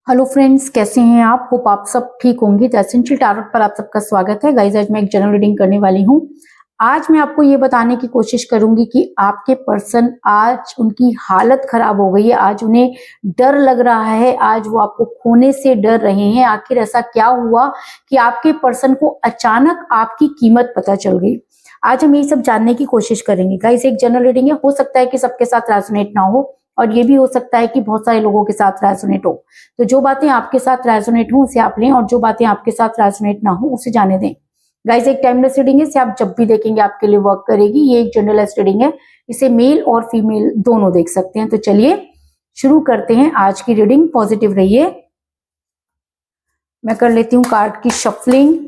Hello friends, कैसे हैं आप? होप आप सब ठीक होंगे। द एसेंशियल टैरोट पर आप सबका स्वागत है। गाइस, आज मैं एक जनरल रीडिंग करने वाली हूँ। आज मैं आपको ये बताने की कोशिश करूंगी कि आपके पर्सन आज उनकी हालत खराब हो गई है, आज उन्हें डर लग रहा है, आज वो आपको खोने से डर रहे हैं। आखिर ऐसा क्या हुआ कि आपके पर्सन को अचानक आपकी कीमत पता चल गई? आज हम ये सब जानने की कोशिश करेंगे। गाइस, एक जनरल रीडिंग है, हो सकता है कि सबके साथ रेजोनेट ना हो और ये भी हो सकता है कि बहुत सारे लोगों के साथ रेजोनेट हो। तो जो बातें आपके साथ रेजोनेट हो उसे आप लें और जो बातें आपके साथ रेजोनेट ना हो उसे जाने दें। गाइस, एक टाइमलेस रीडिंग है, इसे आप जब भी देखेंगे आपके लिए वर्क करेगी। ये एक जनरलाइज्ड रीडिंग है, इसे मेल और फीमेल दोनों देख सकते हैं। तो चलिए शुरू करते हैं आज की रीडिंग। पॉजिटिव रहिए। मैं कर लेती हूँ कार्ड की शफलिंग।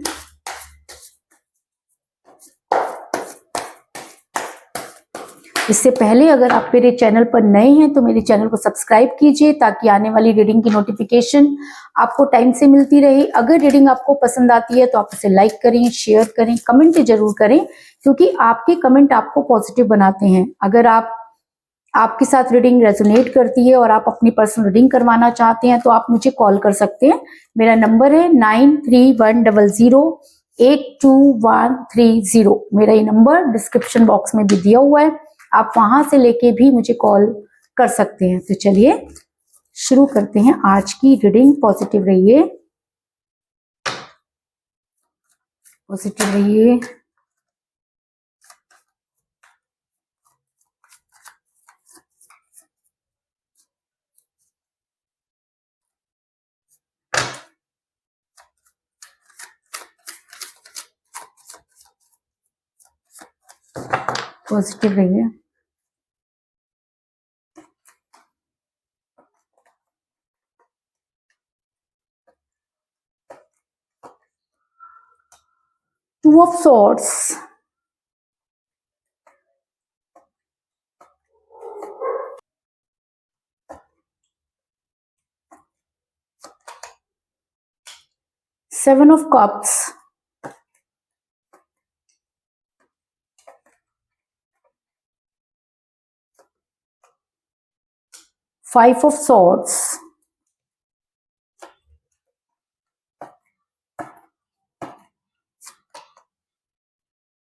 इससे पहले अगर आप मेरे चैनल पर नए हैं तो मेरे चैनल को सब्सक्राइब कीजिए ताकि आने वाली रीडिंग की नोटिफिकेशन आपको टाइम से मिलती रहे। अगर रीडिंग आपको पसंद आती है तो आप इसे लाइक करें, शेयर करें, कमेंट जरूर करें, क्योंकि आपके कमेंट आपको पॉजिटिव बनाते हैं। अगर आपके साथ रीडिंग रेजोनेट करती है और आप अपनी पर्सनल रीडिंग करवाना चाहते हैं तो आप मुझे कॉल कर सकते हैं। मेरा नंबर है 9310082130। मेरा ये नंबर डिस्क्रिप्शन बॉक्स में भी दिया हुआ है, आप वहां से लेके भी मुझे कॉल कर सकते हैं। तो चलिए शुरू करते हैं आज की रीडिंग। पॉजिटिव रहिए, पॉजिटिव रहिए। पॉजिटिव रहिए। Two of swords, seven of cups, five of swords,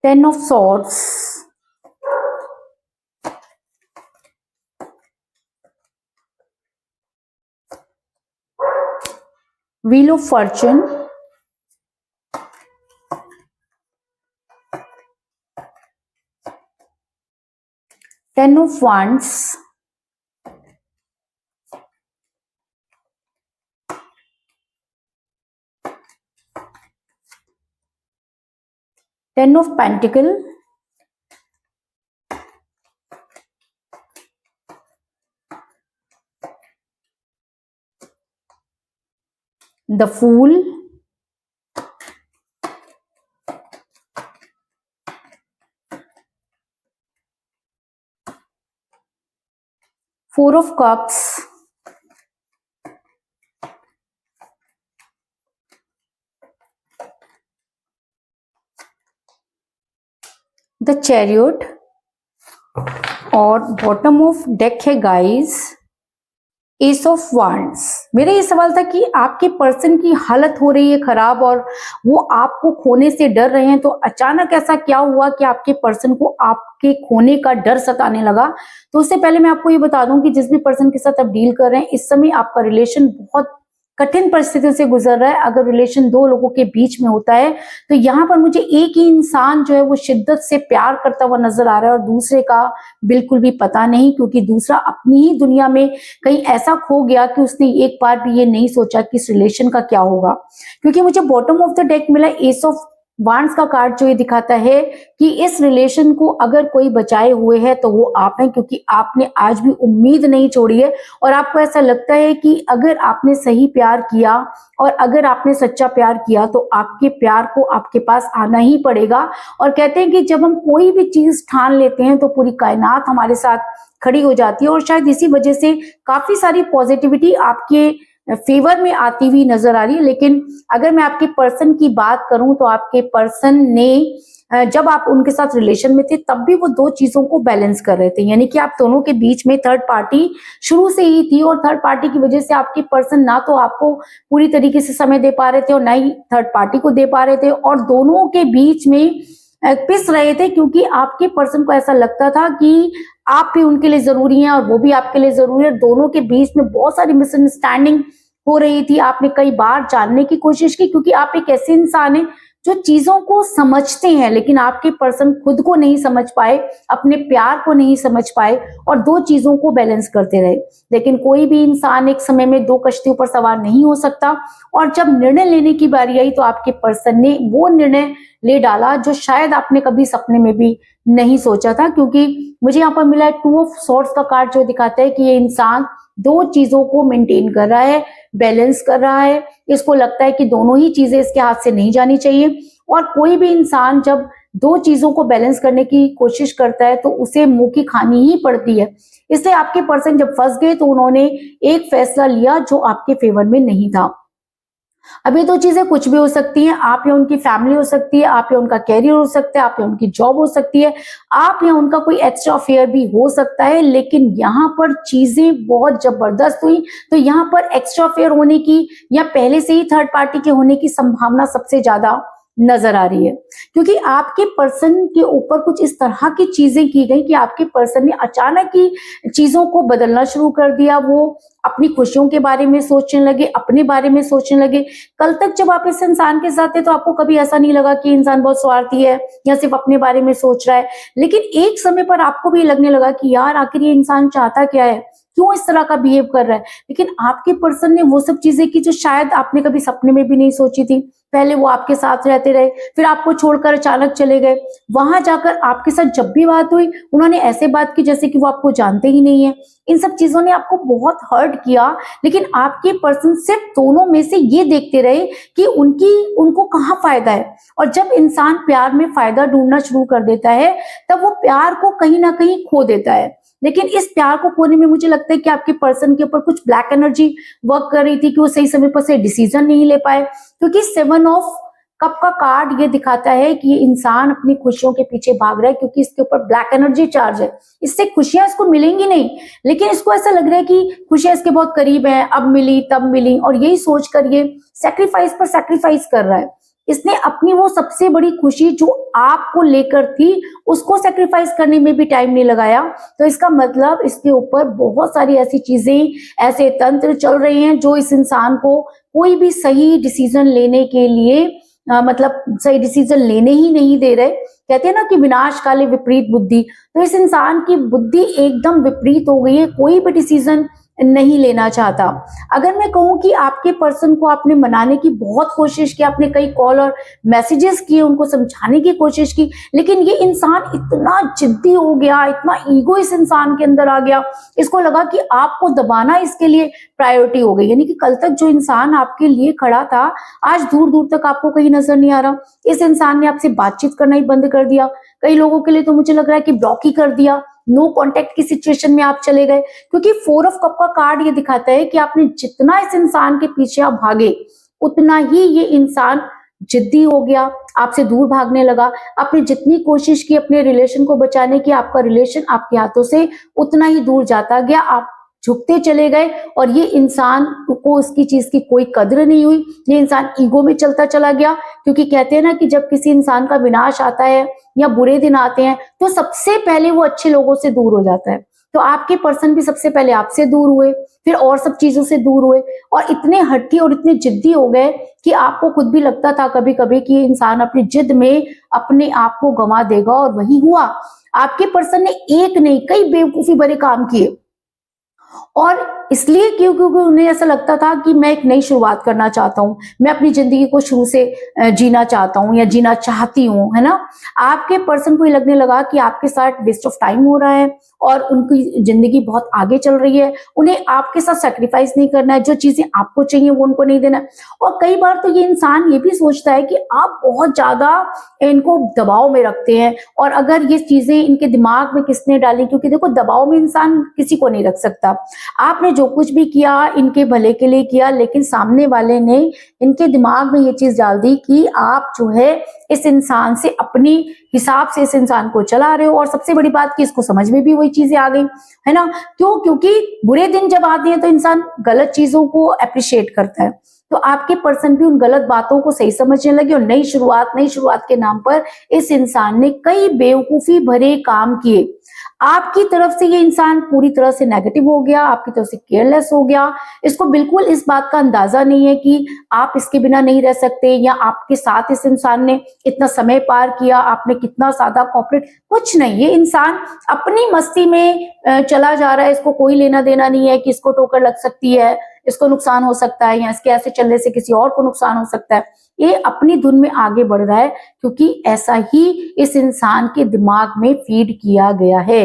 ten of swords, wheel of fortune, ten of wands, ten of pentacle, the fool, four of cups, the chariot और bottom of deck है guys ace of wands. मेरा ये सवाल था कि आपके person की हालत हो रही है खराब और वो आपको खोने से डर रहे हैं। तो अचानक ऐसा क्या हुआ कि आपके पर्सन को आपके खोने का डर सताने लगा? तो उससे पहले मैं आपको ये बता दूं कि जिस भी पर्सन के साथ आप डील कर रहे हैं, इस समय आपका रिलेशन बहुत कठिन परिस्थितियों से गुजर रहा है। अगर रिलेशन दो लोगों के बीच में होता है तो यहाँ पर मुझे एक ही इंसान जो है वो शिद्दत से प्यार करता हुआ नजर आ रहा है और दूसरे का बिल्कुल भी पता नहीं, क्योंकि दूसरा अपनी ही दुनिया में कहीं ऐसा खो गया कि उसने एक बार भी ये नहीं सोचा कि इस रिलेशन का क्या होगा। क्योंकि मुझे बॉटम ऑफ द डेक मिला एस ऑफ वांड्स का कार्ड, जो ये दिखाता है कि इस रिलेशन को अगर कोई बचाए हुए है तो वो आप हैं, क्योंकि आपने आज भी उम्मीद नहीं छोड़ी है और आपको ऐसा लगता है कि अगर आपने सही प्यार किया और अगर आपने सच्चा प्यार किया तो आपके प्यार को आपके पास आना ही पड़ेगा। और कहते हैं कि जब हम कोई भी चीज ठान लेते हैं तो पूरी कायनात हमारे साथ खड़ी हो जाती है और शायद इसी वजह से काफी सारी पॉजिटिविटी आपके फेवर में आती हुई नजर आ रही है। लेकिन अगर मैं आपके पर्सन की बात करूं तो आपके पर्सन ने जब आप उनके साथ रिलेशन में थे तब भी वो दो चीजों को बैलेंस कर रहे थे, यानी कि आप दोनों के बीच में थर्ड पार्टी शुरू से ही थी और थर्ड पार्टी की वजह से आपके पर्सन ना तो आपको पूरी तरीके से समय दे पा रहे थे और ना ही थर्ड पार्टी को दे पा रहे थे, और दोनों के बीच में पिस रहे थे, क्योंकि आपके पर्सन को ऐसा लगता था कि आप भी उनके लिए जरूरी हैं और वो भी आपके लिए जरूरी है। दोनों के बीच में बहुत सारी मिसअंडरस्टैंडिंग हो रही थी। आपने कई बार जानने की कोशिश की, क्योंकि आप एक ऐसे इंसान हैं जो चीजों को समझते हैं, लेकिन आपके पर्सन खुद को नहीं समझ पाए, अपने प्यार को नहीं समझ पाए और दो चीजों को बैलेंस करते रहे। लेकिन कोई भी इंसान एक समय में दो कश्तियों पर सवार नहीं हो सकता, और जब निर्णय लेने की बारी आई तो आपके पर्सन ने वो निर्णय ले डाला जो शायद आपने कभी सपने में भी नहीं सोचा था। क्योंकि मुझे यहाँ पर मिला है 2 ऑफ सॉर्ड्स का कार्ड, जो दिखाता है कि ये इंसान दो चीजों को मेंटेन कर रहा है, बैलेंस कर रहा है। इसको लगता है कि दोनों ही चीजें इसके हाथ से नहीं जानी चाहिए, और कोई भी इंसान जब दो चीजों को बैलेंस करने की कोशिश करता है तो उसे मुंह की खानी ही पड़ती है। इसलिए आपके पर्सन जब फंस गए तो उन्होंने एक फैसला लिया जो आपके फेवर में नहीं था। अब ये दो चीजें कुछ भी हो सकती हैं, आप या उनकी फैमिली हो सकती है, आप या उनका कैरियर हो सकता है, आप या उनकी जॉब हो सकती है, आप या उनका कोई एक्स्ट्रा अफेयर भी हो सकता है। लेकिन यहाँ पर चीजें बहुत जबरदस्त हुई, तो यहाँ पर एक्स्ट्रा अफेयर होने की या पहले से ही थर्ड पार्टी के होने की संभावना सबसे ज्यादा नजर आ रही है, क्योंकि आपके पर्सन के ऊपर कुछ इस तरह की चीजें की गई कि आपके पर्सन ने अचानक ही चीजों को बदलना शुरू कर दिया। वो अपनी खुशियों के बारे में सोचने लगे, अपने बारे में सोचने लगे। कल तक जब आप इस इंसान के साथ थे तो आपको कभी ऐसा नहीं लगा कि इंसान बहुत स्वार्थी है या सिर्फ अपने बारे में सोच रहा है, लेकिन एक समय पर आपको भी लगने लगा कि यार आखिर ये इंसान चाहता क्या है, क्यों इस तरह का बिहेव कर रहा है। लेकिन आपके पर्सन ने वो सब चीजें की जो शायद आपने कभी सपने में भी नहीं सोची थी। पहले वो आपके साथ रहते रहे, फिर आपको छोड़कर अचानक चले गए। वहां जाकर आपके साथ जब भी बात हुई उन्होंने ऐसे बात की जैसे कि वो आपको जानते ही नहीं है। इन सब चीजों ने आपको बहुत हर्ट किया, लेकिन आपके पर्सन सिर्फ दोनों में से ये देखते रहे कि उनको कहाँ फायदा है। और जब इंसान प्यार में फायदा ढूंढना शुरू कर देता है तब वो प्यार को कहीं ना कहीं खो देता है। लेकिन इस प्यार को खोने में मुझे लगता है कि आपके पर्सन के ऊपर कुछ ब्लैक एनर्जी वर्क कर रही थी कि वो सही समय पर से डिसीजन नहीं ले पाए, क्योंकि 7 ऑफ कप का कार्ड ये दिखाता है कि ये इंसान अपनी खुशियों के पीछे भाग रहा है, क्योंकि इसके ऊपर ब्लैक एनर्जी चार्ज है। इससे खुशियां इसको मिलेंगी नहीं, लेकिन इसको ऐसा लग रहा है कि खुशियां इसके बहुत करीब है, अब मिली तब मिली, और यही सोचकर ये सैक्रिफाइस पर सैक्रिफाइस कर रहा है। इसने अपनी वो सबसे बड़ी खुशी जो आपको लेकर थी उसको सैक्रिफाइस करने में भी टाइम नहीं लगाया। तो इसका मतलब इसके ऊपर बहुत सारी ऐसी चीजें, ऐसे तंत्र चल रहे हैं जो इस इंसान को कोई भी सही डिसीजन लेने के लिए मतलब सही डिसीजन लेने ही नहीं दे रहे। कहते हैं ना कि विनाश काले विपरीत बुद्धि, तो इस इंसान की बुद्धि एकदम विपरीत हो गई है, कोई भी डिसीजन नहीं लेना चाहता। अगर मैं कहूं कि आपके पर्सन को आपने मनाने की बहुत कोशिश की, आपने कई कॉल और मैसेजेस किए, उनको समझाने की कोशिश की, लेकिन ये इंसान इतना जिद्दी हो गया, इतना ईगो इस इंसान के अंदर आ गया, इसको लगा कि आपको दबाना इसके लिए प्रायोरिटी हो गई। यानी कि कल तक जो इंसान आपके लिए खड़ा था आज दूर दूर तक आपको कहीं नजर नहीं आ रहा। इस इंसान ने आपसे बातचीत करना ही बंद कर दिया, कई लोगों के लिए तो मुझे लग रहा है कि ब्लॉक ही कर दिया, नो कांटेक्ट की सिचुएशन में आप चले गए। क्योंकि 4 ऑफ कप का कार्ड ये दिखाता है कि आपने जितना इस इंसान के पीछे आप भागे उतना ही ये इंसान जिद्दी हो गया, आपसे दूर भागने लगा। आपने जितनी कोशिश की अपने रिलेशन को बचाने की, आपका रिलेशन आपके हाथों से उतना ही दूर जाता गया, आप झुकते चले गए, और ये इंसान को उसकी चीज की कोई कद्र नहीं हुई। ये इंसान ईगो में चलता चला गया, क्योंकि कहते हैं ना कि जब किसी इंसान का विनाश आता है या बुरे दिन आते हैं तो सबसे पहले वो अच्छे लोगों से दूर हो जाता है। तो आपके पर्सन भी सबसे पहले आपसे दूर हुए, फिर और सब चीजों से दूर हुए, और इतने हट्टी और इतने जिद्दी हो गए कि आपको खुद भी लगता था कभी कभी कि इंसान अपनी जिद में अपने आप को गंवा देगा, और वही हुआ। आपके पर्सन ने एक नहीं कई बेवकूफी भरे काम किए, और इसलिए क्योंकि उन्हें ऐसा लगता था कि मैं एक नई शुरुआत करना चाहता हूँ, मैं अपनी जिंदगी को शुरू से जीना चाहता हूँ या जीना चाहती हूँ, है ना। आपके पर्सन को ये लगने लगा कि आपके साथ वेस्ट ऑफ टाइम हो रहा है और उनकी जिंदगी बहुत आगे चल रही है, उन्हें आपके साथ सैक्रिफाइस नहीं करना है, जो चीजें आपको चाहिए वो उनको नहीं देना है। और कई बार तो ये इंसान ये भी सोचता है कि आप बहुत ज्यादा इनको दबाव में रखते हैं, और अगर ये चीजें इनके दिमाग में किसने डाली, क्योंकि देखो दबाव में इंसान किसी को नहीं रख सकता, आपने जो कुछ भी किया इनके भले के लिए किया, लेकिन सामने वाले ने इनके दिमाग में ये चीज डाल दी कि आप जो है इस इंसान से अपनी हिसाब से इस इंसान को चला रहे हो। और सबसे बड़ी बात कि इसको समझ में भी वही चीजें आ गई, है ना। क्यों? क्योंकि बुरे दिन जब आते हैं तो इंसान गलत चीजों को अप्रिशिएट करता है, तो आपके पर्सन भी उन गलत बातों को सही समझने लगे और नई शुरुआत के नाम पर इस इंसान ने कई बेवकूफी भरे काम किए। आपकी तरफ से ये इंसान पूरी तरह से नेगेटिव हो गया, आपकी तरफ से केयरलेस हो गया। इसको बिल्कुल इस बात का अंदाजा नहीं है कि आप इसके बिना नहीं रह सकते, या आपके साथ इस इंसान ने इतना समय पार किया, आपने कितना ज्यादा कॉपरेट, कुछ नहीं। ये इंसान अपनी मस्ती में चला जा रहा है, इसको कोई लेना देना नहीं है कि इसको ठोकर लग सकती है, इसको नुकसान हो सकता है, या इसके ऐसे चलने से किसी और को नुकसान हो सकता है। ये अपनी धुन में आगे बढ़ रहा है, क्योंकि ऐसा ही इस इंसान के दिमाग में फीड किया गया है।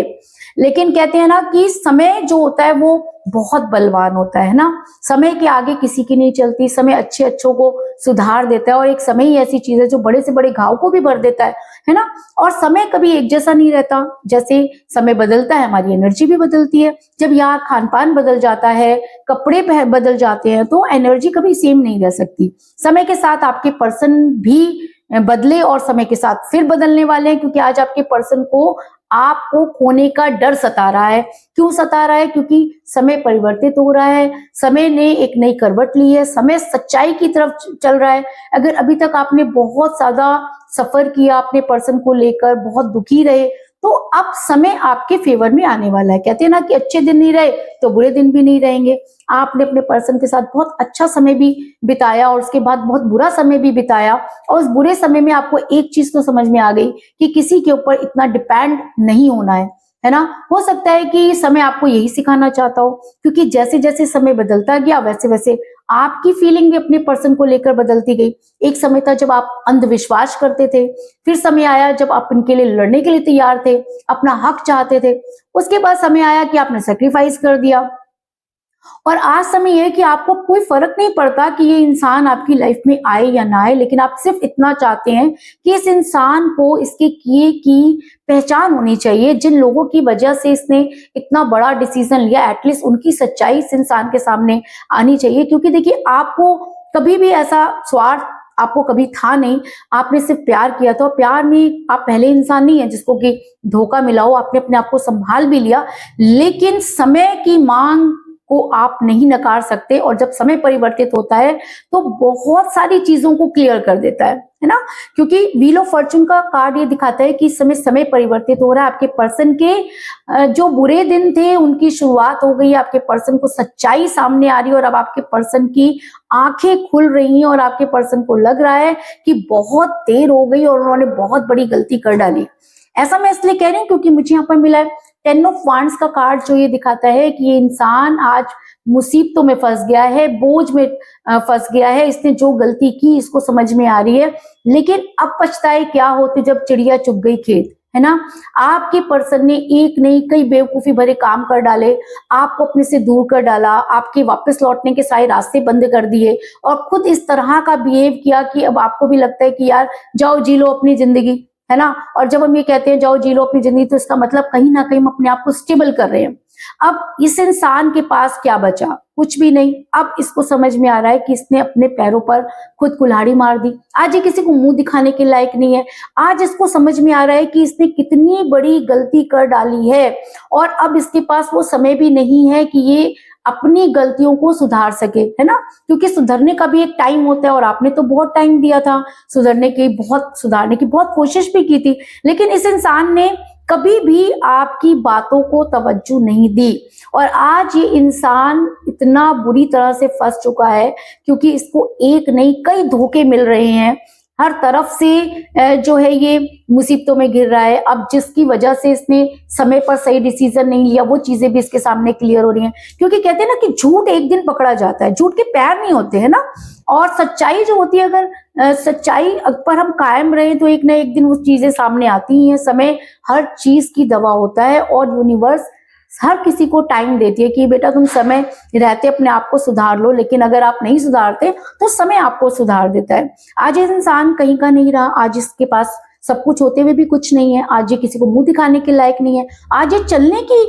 लेकिन कहते हैं ना कि समय जो होता है वो बहुत बलवान होता है ना, समय के आगे किसी की नहीं चलती। समय अच्छे अच्छों को सुधार देता है, और एक समय ही ऐसी चीज है जो बड़े से बड़े घाव को भी भर देता है ना। और समय कभी एक जैसा नहीं रहता, जैसे समय बदलता है हमारी एनर्जी भी बदलती है। जब यहाँ खान पान बदल जाता है, कपड़े बदल जाते हैं, तो एनर्जी कभी सेम नहीं रह सकती। समय के साथ आपके पर्सन भी बदले और समय के साथ फिर बदलने वाले हैं, क्योंकि आज आपके पर्सन को आपको खोने का डर सता रहा है। क्यों सता रहा है? क्योंकि समय परिवर्तित हो रहा है, समय ने एक नई करवट ली है, समय सच्चाई की तरफ चल रहा है। अगर अभी तक आपने बहुत ज्यादा सफर किया अपने पर्सन को लेकर, बहुत दुखी रहे, तो अब समय आपके फेवर में आने वाला है। कहते हैं ना कि अच्छे दिन नहीं रहे तो बुरे दिन भी नहीं रहेंगे। आपने अपने पर्सन के साथ बहुत अच्छा समय भी बिताया और उसके बाद बहुत बुरा समय भी बिताया, और उस बुरे समय में आपको एक चीज तो समझ में आ गई कि किसी के ऊपर इतना डिपेंड नहीं होना है ना। हो सकता है कि समय आपको यही सिखाना चाहता हो, क्योंकि जैसे जैसे समय बदलता गया वैसे वैसे आपकी फीलिंग भी अपने पर्सन को लेकर बदलती गई। एक समय था जब आप अंधविश्वास करते थे, फिर समय आया जब आप इनके लिए लड़ने के लिए तैयार थे, अपना हक चाहते थे। उसके बाद समय आया कि आपने सेक्रीफाइस कर दिया, और आज समय यह है कि आपको कोई फर्क नहीं पड़ता कि ये इंसान आपकी लाइफ में आए या ना आए, लेकिन आप सिर्फ इतना चाहते हैं कि इस इंसान को इसके किए की पहचान होनी चाहिए। जिन लोगों की वजह से इसने इतना बड़ा डिसीजन लिया, एटलीस्ट उनकी सच्चाई इस इंसान के सामने आनी चाहिए। क्योंकि देखिए, आपको कभी भी ऐसा स्वार्थ आपको कभी था नहीं, आपने सिर्फ प्यार किया था। प्यार में आप पहले इंसान नहीं है जिसको कि धोखा मिला हो, आपने अपने आप को संभाल भी लिया, लेकिन समय की मांग को आप नहीं नकार सकते। और जब समय परिवर्तित होता है तो बहुत सारी चीजों को क्लियर कर देता है ना। क्योंकि व्हील ऑफ फॉर्चून का कार्ड ये दिखाता है कि इस समय परिवर्तित हो रहा है। आपके पर्सन के जो बुरे दिन थे उनकी शुरुआत हो गई, आपके पर्सन को सच्चाई सामने आ रही है, और अब आपके पर्सन की आंखें खुल रही हैं, और आपके पर्सन को लग रहा है कि बहुत देर हो गई और उन्होंने बहुत बड़ी गलती कर डाली। ऐसा मैं इसलिए कह रही हूँ क्योंकि मुझे यहाँ पर मिला है 10 ऑफ वांड्स का कार्ड, जो ये दिखाता है कि ये इंसान आज मुसीबतों में फंस गया है, बोझ में फंस गया है। इसने जो गलती की इसको समझ में आ रही है, लेकिन अब पछताए क्या होते जब चिड़िया चुग गई खेत, है ना। आपके पर्सन ने एक नहीं कई बेवकूफी भरे काम कर डाले, आपको अपने से दूर कर डाला, आपके वापस लौटने के सारे रास्ते बंद कर दिए, और खुद इस तरह का बिहेव किया कि अब आपको भी लगता है कि यार जाओ जी लो अपनी जिंदगी, है ना। और जब हम ये कहते हैं जाओ जी लो अपनी जिंदगी, तो इसका मतलब कहीं ना कहीं हम अपने आप को स्टेबल कर रहे हैं। अब इस इंसान के पास क्या बचा? कुछ भी नहीं। अब इसको समझ में आ रहा है कि इसने अपने पैरों पर खुद कुल्हाड़ी मार दी। आज ये किसी को मुंह दिखाने के लायक नहीं है। आज इसको समझ में आ रहा है कि इसने कितनी बड़ी गलती कर डाली है, और अब इसके पास वो समय भी नहीं है कि ये अपनी गलतियों को सुधार सके, है ना। क्योंकि सुधरने का भी एक टाइम होता है, और आपने तो बहुत टाइम दिया था सुधरने की, सुधारने की बहुत कोशिश भी की थी, लेकिन इस इंसान ने कभी भी आपकी बातों को तवज्जो नहीं दी। और आज ये इंसान इतना बुरी तरह से फंस चुका है, क्योंकि इसको एक नहीं कई धोखे मिल रहे हैं। हर तरफ से जो है ये मुसीबतों में गिर रहा है। अब जिसकी वजह से इसने समय पर सही डिसीजन नहीं लिया, वो चीजें भी इसके सामने क्लियर हो रही हैं। क्योंकि कहते हैं ना कि झूठ एक दिन पकड़ा जाता है, झूठ के पैर नहीं होते, है ना। और सच्चाई जो होती है, अगर सच्चाई पर हम कायम रहे तो एक ना एक दिन वो चीजें सामने आती ही हैं। समय हर चीज की दवा होता है, और यूनिवर्स हर किसी को टाइम देती है कि बेटा तुम समय रहते अपने आप को सुधार लो, लेकिन अगर आप नहीं सुधारते तो समय आपको सुधार देता है। आज इस इंसान कहीं का नहीं रहा, आज इसके पास सब कुछ होते हुए भी कुछ नहीं है, आज ये किसी को मुंह दिखाने के लायक नहीं है, आज ये चलने की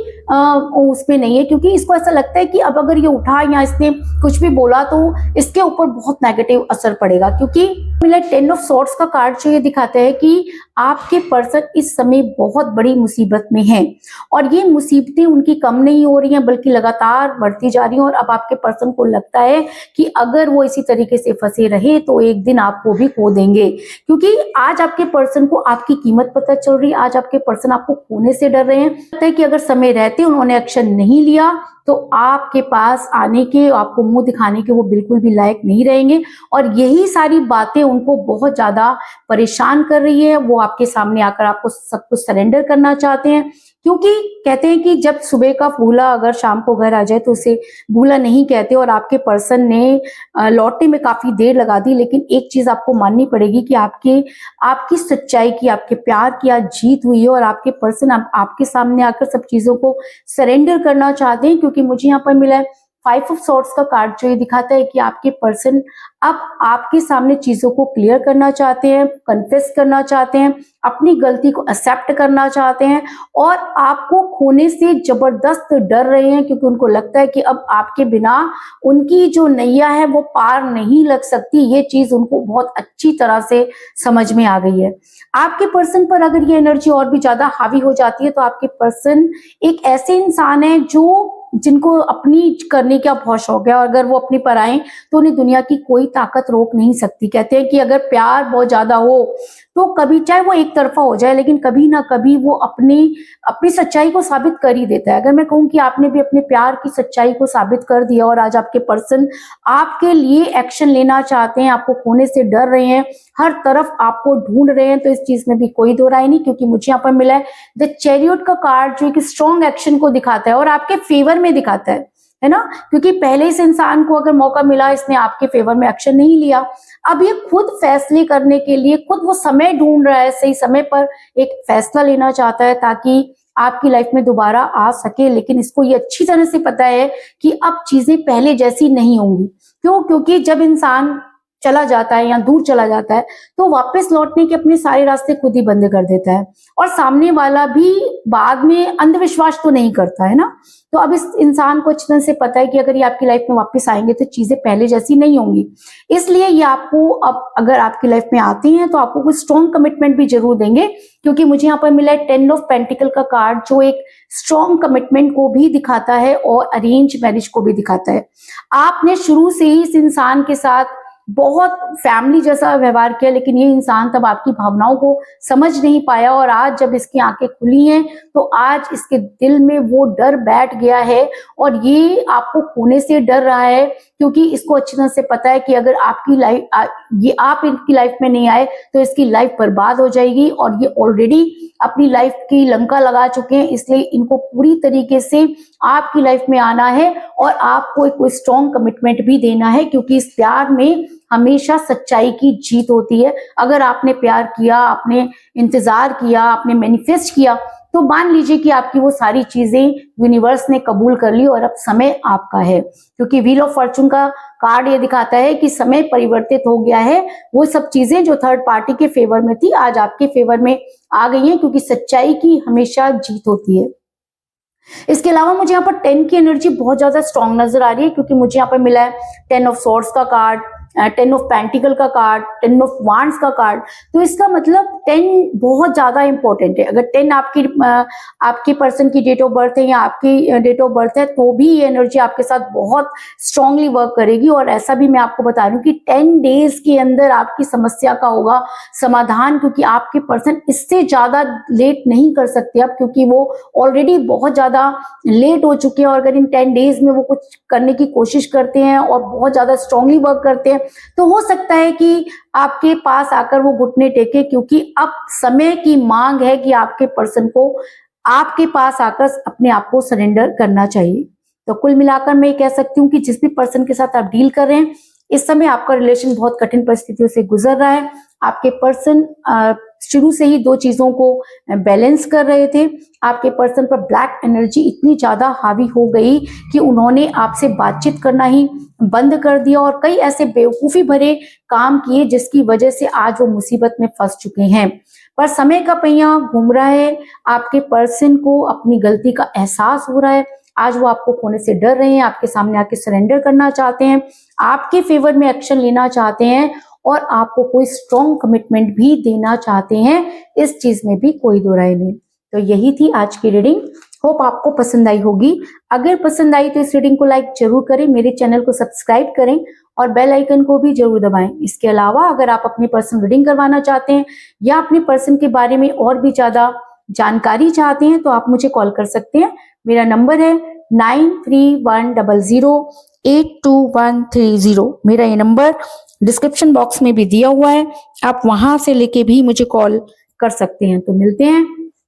उसमें नहीं है, क्योंकि इसको ऐसा लगता है कि अब अगर ये उठा या इसने कुछ भी बोला तो इसके ऊपर बहुत नेगेटिव असर पड़ेगा। क्योंकि मिला 10 ऑफ सॉर्ड्स का कार्ड जो ये दिखाता है कि आपके पर्सन इस समय बहुत बड़ी मुसीबत में है और ये मुसीबतें उनकी कम नहीं हो रही हैं बल्कि लगातार बढ़ती जा रही हैं। और अब आपके पर्सन को लगता है कि अगर वो इसी तरीके से फंसे रहे तो एक दिन आपको भी खो देंगे, क्योंकि आज आपके पर्सन को आपकी कीमत पता चल रही है। आज आपके पर्सन आपको खोने से डर रहे हैं। लगता है कि अगर समय रहते उन्होंने एक्शन नहीं लिया तो आपके पास आने के, आपको मुंह दिखाने के वो बिल्कुल भी लायक नहीं रहेंगे। और यही सारी बातें उनको बहुत ज्यादा परेशान कर रही है। वो आपके सामने आकर आपको सब कुछ सरेंडर करना चाहते हैं, क्योंकि कहते हैं कि जब सुबह का फूला अगर शाम को घर आ जाए तो उसे भूला नहीं कहते। और आपके पर्सन ने लौटने में काफी देर लगा दी, लेकिन एक चीज आपको माननी पड़ेगी कि आपकी सच्चाई की, आपके प्यार की आज जीत हुई है और आपके पर्सन आपके सामने आकर सब चीजों को सरेंडर करना चाहते हैं। क्योंकि मुझे यहाँ पर मिला है 5 ऑफ सॉर्ड्स का कार्ड जो ये दिखाता है कि आपके पर्सन अब आपके सामने चीजों को क्लियर करना चाहते हैं, कन्फेस करना चाहते हैं, अपनी गलती को एक्सेप्ट करना चाहते हैं और आपको खोने से जबरदस्त डर रहे हैं, क्योंकि उनको लगता है कि अब आपके बिना उनकी जो नैया है वो पार नहीं लग सकती। ये चीज उनको बहुत अच्छी तरह से समझ में आ गई है। आपके पर्सन पर अगर ये एनर्जी और भी ज्यादा हावी हो जाती है तो आपके पर्सन एक ऐसे इंसान है जिनको अपनी करने का बहुत शौक है और अगर वो अपने पर आए तो उन्हें दुनिया की कोई ताकत रोक नहीं सकती। कहते हैं कि अगर प्यार बहुत ज्यादा हो तो कभी, चाहे वो एक तरफा हो जाए, लेकिन कभी ना कभी वो अपनी सच्चाई को साबित कर ही देता है। अगर मैं कहूँ कि आपने भी अपने प्यार की सच्चाई को साबित कर दिया और आज आपके पर्सन आपके लिए एक्शन लेना चाहते हैं, आपको खोने से डर रहे हैं, हर तरफ आपको ढूंढ रहे हैं, तो इस चीज में भी कोई दो राय नहीं। क्योंकि मुझे यहाँ पर मिला है द चैरियट का कार्ड जो एक स्ट्रॉन्ग एक्शन को दिखाता है और आपके फेवर में दिखाता है ना। क्योंकि पहले इस इंसान को अगर मौका मिला, इसने आपके फेवर में एक्शन नहीं लिया, अब ये खुद फैसले करने के लिए खुद वो समय ढूंढ रहा है, सही समय पर एक फैसला लेना चाहता है ताकि आपकी लाइफ में दोबारा आ सके। लेकिन इसको ये अच्छी तरह से पता है कि अब चीजें पहले जैसी नहीं होंगी। क्यों? क्योंकि जब इंसान चला जाता है या दूर चला जाता है तो वापस लौटने के अपने सारे रास्ते खुद ही बंद कर देता है और सामने वाला भी बाद में अंधविश्वास तो नहीं करता है ना। तो अब इस इंसान को अच्छी तरह से पता है कि अगर ये आपकी लाइफ में वापस आएंगे तो चीजें पहले जैसी नहीं होंगी। इसलिए ये आपको, अब अगर आपकी लाइफ में आते हैं तो आपको कुछ स्ट्रॉन्ग कमिटमेंट भी जरूर देंगे। क्योंकि मुझे यहाँ पर मिला है 10 ऑफ पेंटिकल का कार्ड जो एक स्ट्रॉन्ग कमिटमेंट को भी दिखाता है और अरेंज मैरिज को भी दिखाता है। आपने शुरू से ही इस इंसान के साथ बहुत फैमिली जैसा व्यवहार किया, लेकिन ये इंसान तब आपकी भावनाओं को समझ नहीं पाया और आज जब इसकी आंखें खुली हैं तो आज इसके दिल में वो डर बैठ गया है और ये आपको खोने से डर रहा है। क्योंकि इसको अच्छी तरह से पता है कि अगर आपकी लाइफ ये आप इनकी लाइफ में नहीं आए तो इसकी लाइफ बर्बाद हो जाएगी और ये ऑलरेडी अपनी लाइफ की लंका लगा चुके हैं। इसलिए इनको पूरी तरीके से आपकी लाइफ में आना है और आपको कोई स्ट्रॉन्ग कमिटमेंट भी देना है, क्योंकि इस प्यार में हमेशा सच्चाई की जीत होती है। अगर आपने प्यार किया, आपने इंतजार किया, आपने मैनिफेस्ट किया, तो मान लीजिए कि आपकी वो सारी चीजें यूनिवर्स ने कबूल कर ली और अब समय आपका है। क्योंकि व्हील ऑफ फॉर्चून का कार्ड ये दिखाता है कि समय परिवर्तित हो गया है। वो सब चीजें जो थर्ड पार्टी के फेवर में थी आज आपके फेवर में आ गई हैं, क्योंकि सच्चाई की हमेशा जीत होती है। इसके अलावा मुझे यहाँ पर 10 की एनर्जी बहुत ज्यादा स्ट्रॉन्ग नजर आ रही है, क्योंकि मुझे यहाँ पर मिला है 10 ऑफ सॉर्ड्स का कार्ड, 10 ऑफ पेंटिकल का कार्ड, 10 ऑफ वांड्स का कार्ड। तो इसका मतलब 10 बहुत ज्यादा इंपॉर्टेंट है। अगर 10 आपकी पर्सन की डेट ऑफ बर्थ है या आपकी डेट ऑफ बर्थ है तो भी ये एनर्जी आपके साथ बहुत स्ट्रांगली वर्क करेगी। और ऐसा भी मैं आपको बता रही हूँ कि 10 डेज के अंदर आपकी समस्या का होगा समाधान, क्योंकि आपके पर्सन इससे ज्यादा लेट नहीं कर सकते अब, क्योंकि वो ऑलरेडी बहुत ज्यादा लेट हो चुके हैं। और अगर इन 10 डेज में वो कुछ करने की कोशिश करते हैं और बहुत ज्यादा स्ट्रांगली वर्क करते हैं तो हो सकता है कि आपके पास आकर वो घुटने टेके, क्योंकि अब समय की मांग है कि आपके पर्सन को आपके पास आकर अपने आप को सरेंडर करना चाहिए। तो कुल मिलाकर मैं कह सकती हूँ कि जिस भी पर्सन के साथ आप डील कर रहे हैं इस समय आपका रिलेशन बहुत कठिन परिस्थितियों से गुजर रहा है। आपके पर्सन शुरू से ही दो चीजों को बैलेंस कर रहे थे। आपके पर्सन पर ब्लैक एनर्जी इतनी ज्यादा हावी हो गई कि उन्होंने आपसे बातचीत करना ही बंद कर दिया और कई ऐसे बेवकूफी भरे काम किए जिसकी वजह से आज वो मुसीबत में फंस चुके हैं। पर समय का पहिया घूम रहा है, आपके पर्सन को अपनी गलती का एहसास हो रहा है। आज वो आपको खोने से डर रहे हैं, आपके सामने आके सरेंडर करना चाहते हैं, आपके फेवर में एक्शन लेना चाहते हैं और आपको कोई स्ट्रॉन्ग कमिटमेंट भी देना चाहते हैं। इस चीज में भी कोई दो राय नहीं। तो यही थी आज की रीडिंग। होप आपको पसंद आई होगी। अगर पसंद आई तो इस रीडिंग को लाइक जरूर करें, मेरे चैनल को सब्सक्राइब करें और बेल आइकन को भी जरूर दबाएं। इसके अलावा अगर आप अपनी पर्सन रीडिंग करवाना चाहते हैं या अपने पर्सन के बारे में और भी ज्यादा जानकारी चाहते हैं तो आप मुझे कॉल कर सकते हैं। मेरा नंबर है 9310082130। मेरा ये नंबर डिस्क्रिप्शन बॉक्स में भी दिया हुआ है, आप वहां से लेके भी मुझे कॉल कर सकते हैं। तो मिलते हैं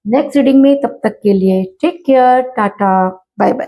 नेक्स्ट रीडिंग में, तब तक के लिए take care, tata, bye bye.